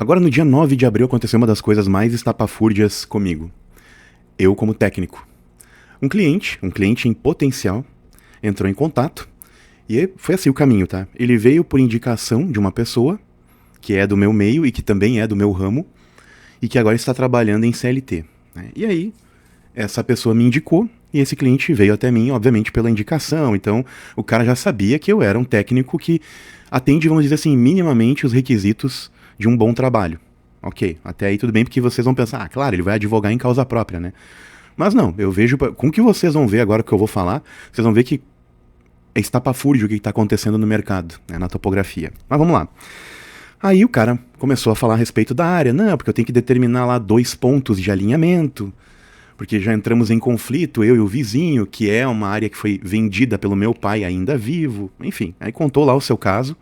Agora, no dia 9 de abril, aconteceu uma das coisas mais estapafúrdias comigo. Eu, como técnico. Um cliente em potencial, entrou em contato e foi assim o caminho, tá? Ele veio por indicação de uma pessoa que é do meu meio e que também é do meu ramo e que agora está trabalhando em CLT, né? E aí, essa pessoa me indicou e esse cliente veio até mim, obviamente, pela indicação. Então, o cara já sabia que eu era um técnico que atende, vamos dizer assim, minimamente os requisitos de um bom trabalho. Ok, até aí tudo bem, porque vocês vão pensar, claro, ele vai advogar em causa própria, né? Mas não, eu vejo, com o que vocês vão ver agora que eu vou falar, vocês vão ver que é estapafúrdio o que está acontecendo no mercado, né, na topografia. Mas vamos lá. Aí o cara começou a falar a respeito da área. Não, porque eu tenho que determinar lá 2 pontos de alinhamento, porque já entramos em conflito, eu e o vizinho, que é uma área que foi vendida pelo meu pai ainda vivo. Enfim, aí contou lá o seu caso.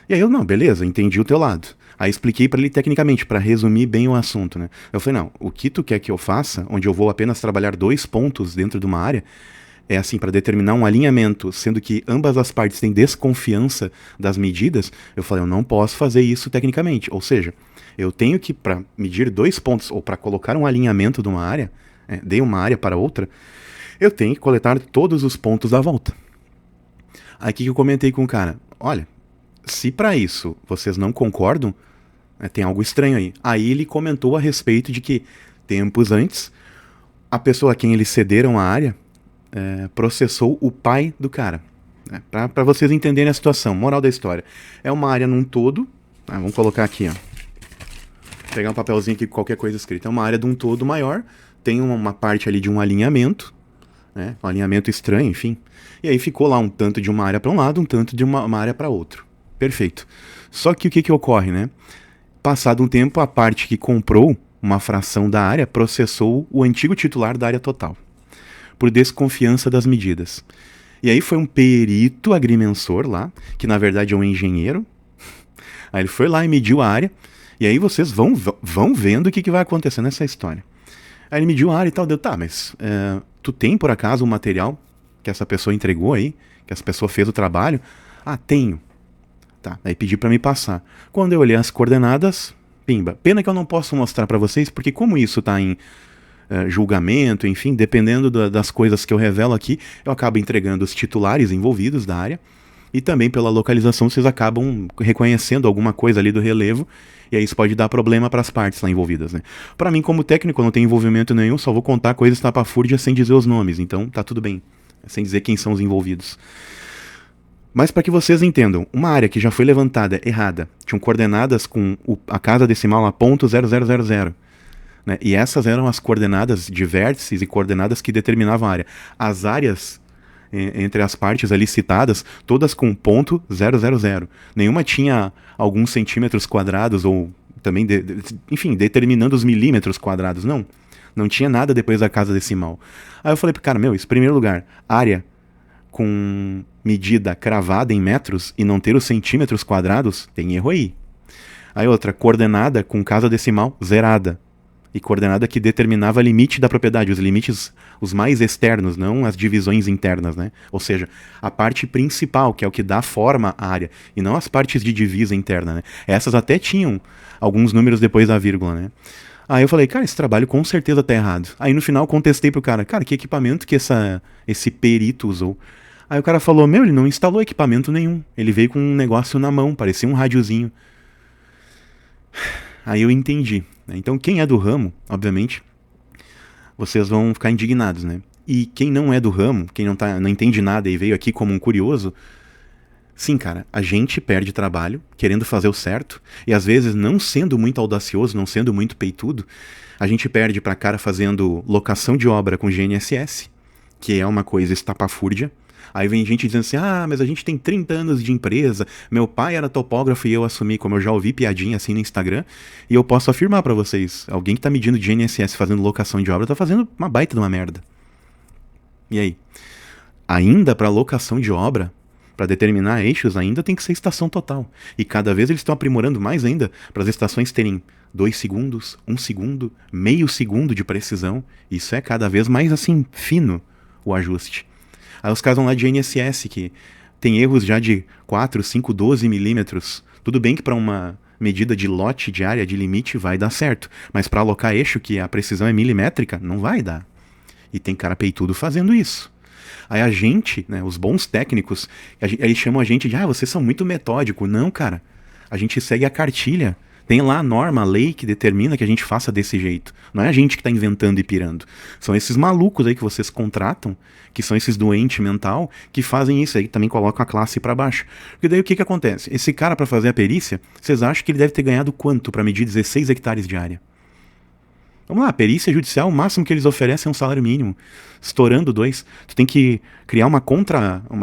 E aí eu, não, beleza, entendi o teu lado. Aí expliquei para ele tecnicamente, para resumir bem o assunto, né? Eu falei, não, o que tu quer que eu faça, onde eu vou apenas trabalhar 2 pontos dentro de uma área, é assim, para determinar um alinhamento, sendo que ambas as partes têm desconfiança das medidas, eu falei, eu não posso fazer isso tecnicamente. Ou seja, eu tenho que, para medir 2 pontos, ou para colocar um alinhamento de uma área, de uma área para outra, eu tenho que coletar todos os pontos da volta. Aí que eu comentei com o cara, olha, se para isso vocês não concordam, tem algo estranho aí. Aí ele comentou a respeito de que, tempos antes, a pessoa a quem eles cederam a área processou o pai do cara. Né? Para vocês entenderem a situação, moral da história. É uma área num todo, vamos colocar aqui, ó. Pegar um papelzinho aqui com qualquer coisa escrita. É uma área de um todo maior, tem uma parte ali de um alinhamento, né? Um alinhamento estranho, enfim. E aí ficou lá um tanto de uma área para um lado, um tanto de uma área para outro. Perfeito. Só que o que ocorre, né? Passado um tempo, a parte que comprou uma fração da área processou o antigo titular da área total, por desconfiança das medidas. E aí foi um perito agrimensor lá, que na verdade é um engenheiro. Aí ele foi lá e mediu a área, e aí vocês vão vendo o que vai acontecer nessa história. Aí ele mediu a área e tal, deu, tá, mas tu tem por acaso o material que essa pessoa entregou aí, que essa pessoa fez o trabalho? Ah, tenho. Tá, aí pedi pra me passar. Quando eu olhei as coordenadas, pimba. Pena que eu não posso mostrar pra vocês, porque como isso tá em julgamento, enfim, dependendo das coisas que eu revelo aqui, eu acabo entregando os titulares envolvidos da área, e também pela localização vocês acabam reconhecendo alguma coisa ali do relevo, e aí isso pode dar problema para as partes lá envolvidas, né? Para mim, como técnico, eu não tenho envolvimento nenhum, só vou contar coisas estapafúrdias sem dizer os nomes, então tá tudo bem, sem dizer quem são os envolvidos. Mas para que vocês entendam, uma área que já foi levantada errada, tinham coordenadas com a casa decimal a .0000, né? E essas eram as coordenadas de vértices e coordenadas que determinavam a área. As áreas entre as partes ali citadas, todas com .000. Nenhuma tinha alguns centímetros quadrados ou também, enfim, determinando os milímetros quadrados. Não tinha nada depois da casa decimal. Aí eu falei pro cara, isso, em primeiro lugar, área com medida cravada em metros e não ter os centímetros quadrados, tem erro aí. Aí outra, coordenada com casa decimal zerada. E coordenada que determinava limite da propriedade, os limites os mais externos, não as divisões internas, né? Ou seja, a parte principal, que é o que dá forma à área, e não as partes de divisa interna, né? Essas até tinham alguns números depois da vírgula, né? Aí eu falei, cara, esse trabalho com certeza tá errado. Aí no final contestei pro cara, que equipamento que esse perito usou? Aí o cara falou, ele não instalou equipamento nenhum, ele veio com um negócio na mão, parecia um radiozinho. Aí eu entendi. Então quem é do ramo, obviamente, vocês vão ficar indignados, né? E quem não é do ramo, quem não entende nada e veio aqui como um curioso, sim, cara, a gente perde trabalho querendo fazer o certo, e às vezes não sendo muito audacioso, não sendo muito peitudo, a gente perde pra cara fazendo locação de obra com GNSS, que é uma coisa estapafúrdia. Aí vem gente dizendo assim, mas a gente tem 30 anos de empresa, meu pai era topógrafo e eu assumi, como eu já ouvi piadinha assim no Instagram, e eu posso afirmar pra vocês, alguém que tá medindo de GNSS fazendo locação de obra tá fazendo uma baita de uma merda. E aí? Ainda pra locação de obra, pra determinar eixos, ainda tem que ser estação total. E cada vez eles estão aprimorando mais ainda para as estações terem 2 segundos, 1 segundo, meio segundo de precisão. Isso é cada vez mais assim, fino o ajuste. Aí os caras vão lá de GNSS, que tem erros já de 4, 5, 12 milímetros. Tudo bem que para uma medida de lote, de área, de limite, vai dar certo. Mas para alocar eixo, que a precisão é milimétrica, não vai dar. E tem cara peitudo fazendo isso. Aí a gente, né, os bons técnicos, eles chamam a gente de, vocês são muito metódico. Não, cara. A gente segue a cartilha. Tem lá a norma, a lei que determina que a gente faça desse jeito. Não é a gente que está inventando e pirando. São esses malucos aí que vocês contratam, que são esses doentes mental, que fazem isso aí, que também colocam a classe para baixo. Porque daí o que acontece? Esse cara, para fazer a perícia, vocês acham que ele deve ter ganhado quanto para medir 16 hectares de área? Vamos lá, a perícia judicial, o máximo que eles oferecem é um salário mínimo, estourando 2. Tu tem que criar uma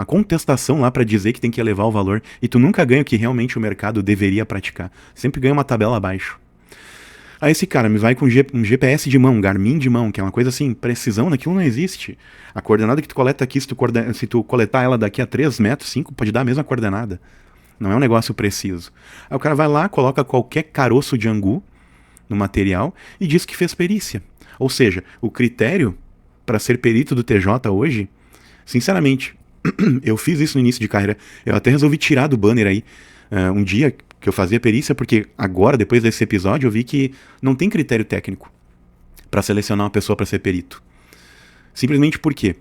contestação lá para dizer que tem que elevar o valor, e tu nunca ganha o que realmente o mercado deveria praticar. Sempre ganha uma tabela abaixo. Aí esse cara me vai com um GPS de mão, um Garmin de mão, que é uma coisa assim, precisão, naquilo não existe. A coordenada que tu coleta aqui, se tu coletar ela daqui a 3 metros, 5, pode dar a mesma coordenada. Não é um negócio preciso. Aí o cara vai lá, coloca qualquer caroço de angu no material e diz que fez perícia. Ou seja, o critério para ser perito do TJ hoje, sinceramente, eu fiz isso no início de carreira, eu até resolvi tirar do banner aí um dia que eu fazia perícia, porque agora, depois desse episódio, eu vi que não tem critério técnico para selecionar uma pessoa para ser perito. Simplesmente porque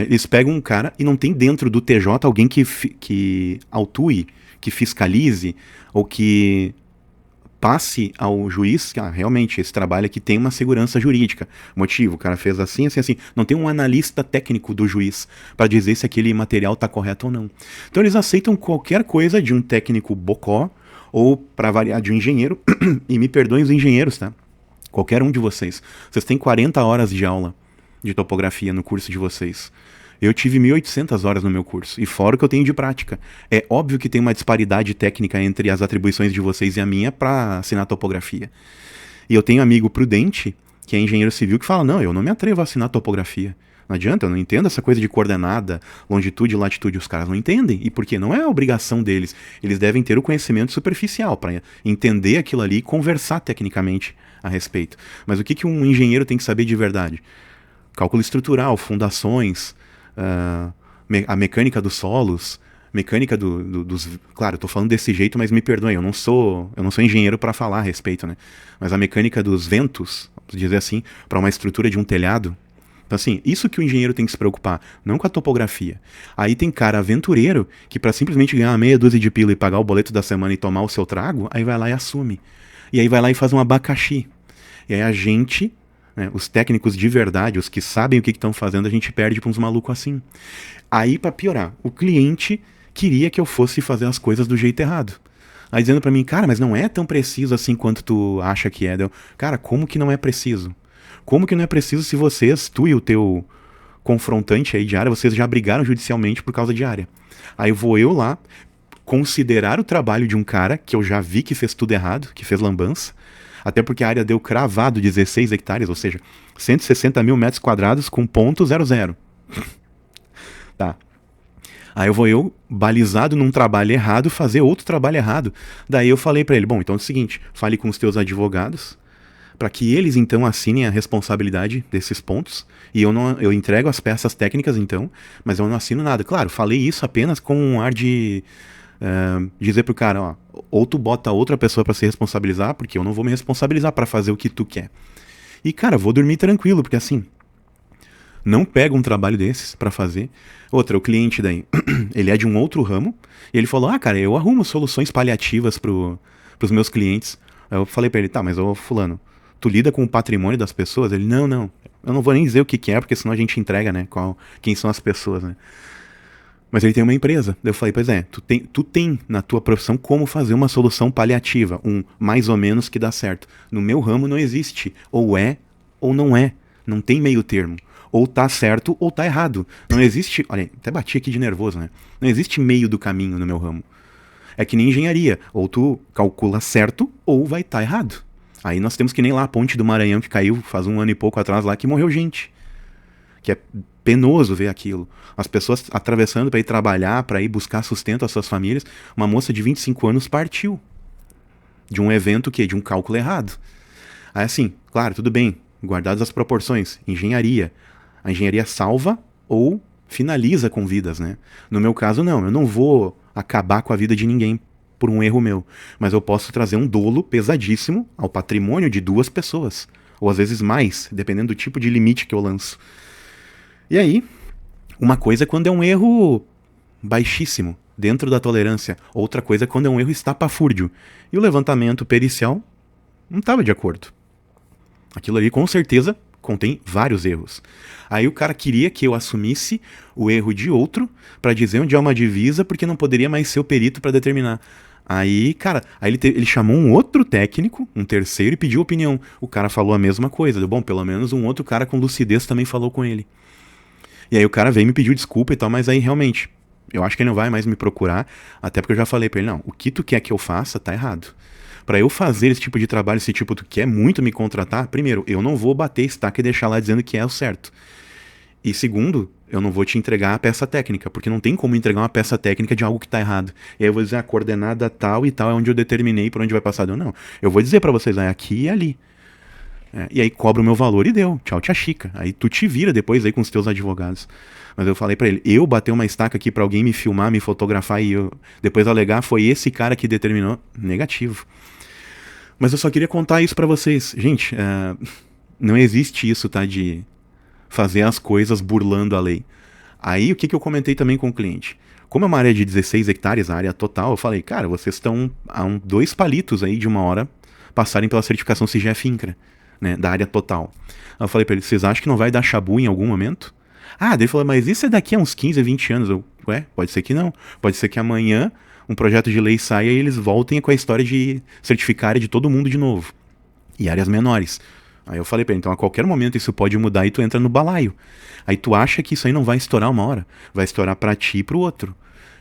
eles pegam um cara e não tem dentro do TJ alguém que autue, que fiscalize ou que passe ao juiz que realmente esse trabalho aqui tem uma segurança jurídica. Motivo, o cara fez assim, assim, assim. Não tem um analista técnico do juiz para dizer se aquele material está correto ou não. Então eles aceitam qualquer coisa de um técnico bocó ou, para variar, de um engenheiro. E me perdoem os engenheiros, tá? Qualquer um de vocês. Vocês têm 40 horas de aula de topografia no curso de vocês. Eu tive 1.800 horas no meu curso, e fora o que eu tenho de prática. É óbvio que tem uma disparidade técnica entre as atribuições de vocês e a minha para assinar topografia. E eu tenho um amigo prudente, que é engenheiro civil, que fala, não, eu não me atrevo a assinar topografia. Não adianta, eu não entendo essa coisa de coordenada, longitude e latitude, os caras não entendem. E por quê? Não é a obrigação deles. Eles devem ter o conhecimento superficial para entender aquilo ali e conversar tecnicamente a respeito. Mas o que um engenheiro tem que saber de verdade? Cálculo estrutural, fundações, a mecânica dos solos, mecânica dos... Claro, eu tô falando desse jeito, mas me perdoem, eu não sou engenheiro para falar a respeito, né? Mas a mecânica dos ventos, vamos dizer assim, para uma estrutura de um telhado. Então, assim, isso que o engenheiro tem que se preocupar, não com a topografia. Aí tem cara aventureiro que, para simplesmente ganhar meia dúzia de pila e pagar o boleto da semana e tomar o seu trago, aí vai lá e assume. E aí vai lá e faz um abacaxi. E aí a gente... os técnicos de verdade, os que sabem o que estão fazendo, a gente perde para uns malucos assim. Aí, para piorar, o cliente queria que eu fosse fazer as coisas do jeito errado. Aí dizendo para mim, cara, mas não é tão preciso assim quanto tu acha que é. Cara, como que não é preciso? Como que não é preciso se vocês, tu e o teu confrontante aí de área, vocês já brigaram judicialmente por causa de área? Aí vou eu lá considerar o trabalho de um cara que eu já vi que fez tudo errado, que fez lambança, até porque a área deu cravado 16 hectares, ou seja, 160 mil metros quadrados com .00. Tá. Aí eu, balizado num trabalho errado, fazer outro trabalho errado. Daí eu falei pra ele, bom, então é o seguinte, fale com os teus advogados, para que eles então assinem a responsabilidade desses pontos, e eu entrego as peças técnicas então, mas eu não assino nada. Claro, falei isso apenas com um ar de... dizer pro cara, ó, ou tu bota outra pessoa pra se responsabilizar, porque eu não vou me responsabilizar pra fazer o que tu quer. E cara, vou dormir tranquilo, porque assim, não pega um trabalho desses pra fazer. Outra, o cliente daí, ele é de um outro ramo, e ele falou, cara, eu arrumo soluções paliativas pros meus clientes. Aí eu falei pra ele, tá, mas ô fulano, tu lida com o patrimônio das pessoas? Ele, não, eu não vou nem dizer o que é, porque senão a gente entrega, né, quem são as pessoas, né. Mas ele tem uma empresa. Eu falei, pois é, tu tem na tua profissão como fazer uma solução paliativa, um mais ou menos que dá certo. No meu ramo não existe. Ou é, ou não é. Não tem meio termo. Ou tá certo, ou tá errado. Não existe... Olha, até bati aqui de nervoso, né? Não existe meio do caminho no meu ramo. É que nem engenharia. Ou tu calcula certo, ou vai estar errado. Aí nós temos que nem lá a ponte do Maranhão que caiu faz 1 ano e pouco atrás lá, que morreu gente. Que é penoso ver aquilo. As pessoas atravessando para ir trabalhar, para ir buscar sustento às suas famílias. Uma moça de 25 anos partiu. De um evento que de um cálculo errado. Aí assim, claro, tudo bem, guardadas as proporções. Engenharia. A engenharia salva ou finaliza com vidas, né? No meu caso, não. Eu não vou acabar com a vida de ninguém por um erro meu, mas eu posso trazer um dolo pesadíssimo ao patrimônio de 2 pessoas, ou às vezes mais, dependendo do tipo de limite que eu lanço. E aí, uma coisa é quando é um erro baixíssimo, dentro da tolerância, outra coisa é quando é um erro estapafúrdio, e o levantamento pericial não estava de acordo. Aquilo ali com certeza contém vários erros. Aí o cara queria que eu assumisse o erro de outro para dizer onde é uma divisa, porque não poderia mais ser o perito para determinar. Aí, cara, ele chamou um outro técnico, um terceiro, e pediu opinião. O cara falou a mesma coisa. Bom, pelo menos um outro cara com lucidez também falou com ele. E aí o cara veio e me pediu desculpa e tal, mas aí realmente, eu acho que ele não vai mais me procurar, até porque eu já falei pra ele, não, o que tu quer que eu faça tá errado. Pra eu fazer esse tipo de trabalho, esse tipo, tu quer muito me contratar, primeiro, eu não vou bater estaca e deixar lá dizendo que é o certo. E segundo, eu não vou te entregar a peça técnica, porque não tem como entregar uma peça técnica de algo que tá errado. E aí eu vou dizer, a coordenada tal e tal é onde eu determinei por onde vai passar. Eu não, eu vou dizer pra vocês, é aqui e ali. E aí cobra o meu valor e deu. Tchau, tia Chica. Aí tu te vira depois aí com os teus advogados. Mas eu falei pra ele, eu bater uma estaca aqui pra alguém me filmar, me fotografar e eu depois alegar, foi esse cara que determinou. Negativo. Mas eu só queria contar isso pra vocês. Gente, não existe isso, tá? De fazer as coisas burlando a lei. Aí o que eu comentei também com o cliente? Como é uma área de 16 hectares, a área total, eu falei, cara, vocês estão a 2 palitos aí de uma hora passarem pela certificação CIGEF-INCRA, né, da área total. Aí eu falei pra ele, vocês acham que não vai dar chabu em algum momento? Ah, daí ele falou, mas isso é daqui a uns 15, 20 anos. Ué, pode ser que não. Pode ser que amanhã um projeto de lei saia e eles voltem com a história de certificar a área de todo mundo de novo. E áreas menores. Aí eu falei pra ele, então a qualquer momento isso pode mudar e tu entra no balaio. Aí tu acha que isso aí não vai estourar uma hora. Vai estourar pra ti e pro outro.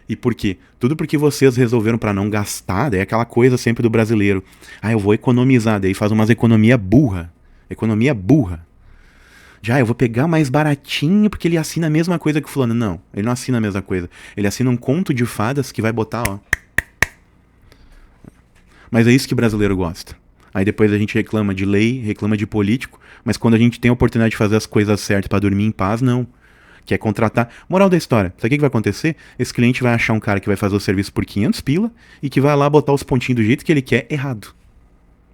E por quê? Tudo porque vocês resolveram pra não gastar, daí é aquela coisa sempre do brasileiro. Ah, eu vou economizar, daí faz umas economia burra. Economia burra. Já, eu vou pegar mais baratinho porque ele assina a mesma coisa que o fulano. Não, ele não assina a mesma coisa. Ele assina um conto de fadas que vai botar, ó. Mas é isso que o brasileiro gosta. Aí depois a gente reclama de lei, reclama de político, mas quando a gente tem a oportunidade de fazer as coisas certas pra dormir em paz, não. Quer contratar. Moral da história, sabe o que vai acontecer? Esse cliente vai achar um cara que vai fazer o serviço por 500 pila e que vai lá botar os pontinhos do jeito que ele quer errado.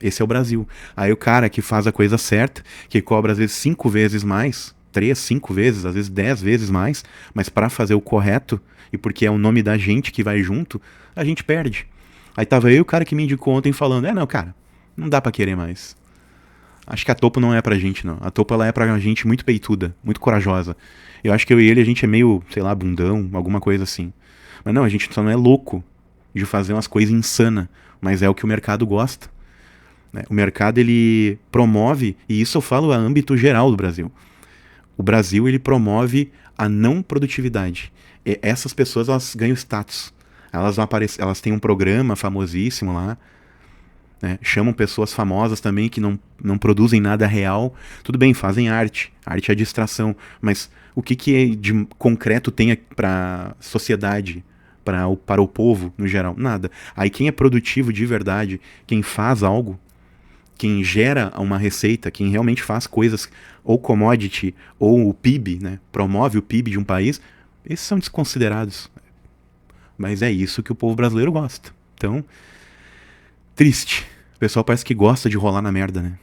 Esse é o Brasil. Aí o cara que faz a coisa certa, que cobra às vezes 5 vezes mais, 3, 5 vezes, às vezes 10 vezes mais, mas pra fazer o correto, e porque é o nome da gente que vai junto, a gente perde. Aí tava eu e o cara que me indicou ontem falando, não, cara, não dá pra querer mais. Acho que a Topo não é pra gente, não. A Topo, ela é pra gente muito peituda, muito corajosa. Eu acho que eu e ele, a gente é meio, sei lá, bundão, alguma coisa assim. Mas não, a gente só não é louco de fazer umas coisas insanas, mas é o que o mercado gosta. O mercado, ele promove, e isso eu falo a âmbito geral do Brasil. O Brasil, ele promove a não produtividade. E essas pessoas, elas ganham status. Elas vão aparecer, elas têm um programa famosíssimo lá, né? Chamam pessoas famosas também que não produzem nada real. Tudo bem, fazem arte. Arte é distração. Mas o que de concreto tem para a sociedade, para o povo no geral? Nada. Aí quem é produtivo de verdade, quem faz algo, quem gera uma receita, quem realmente faz coisas, ou commodity, ou o PIB, né? Promove o PIB de um país, esses são desconsiderados. Mas é isso que o povo brasileiro gosta. Então, triste. O pessoal parece que gosta de rolar na merda, né?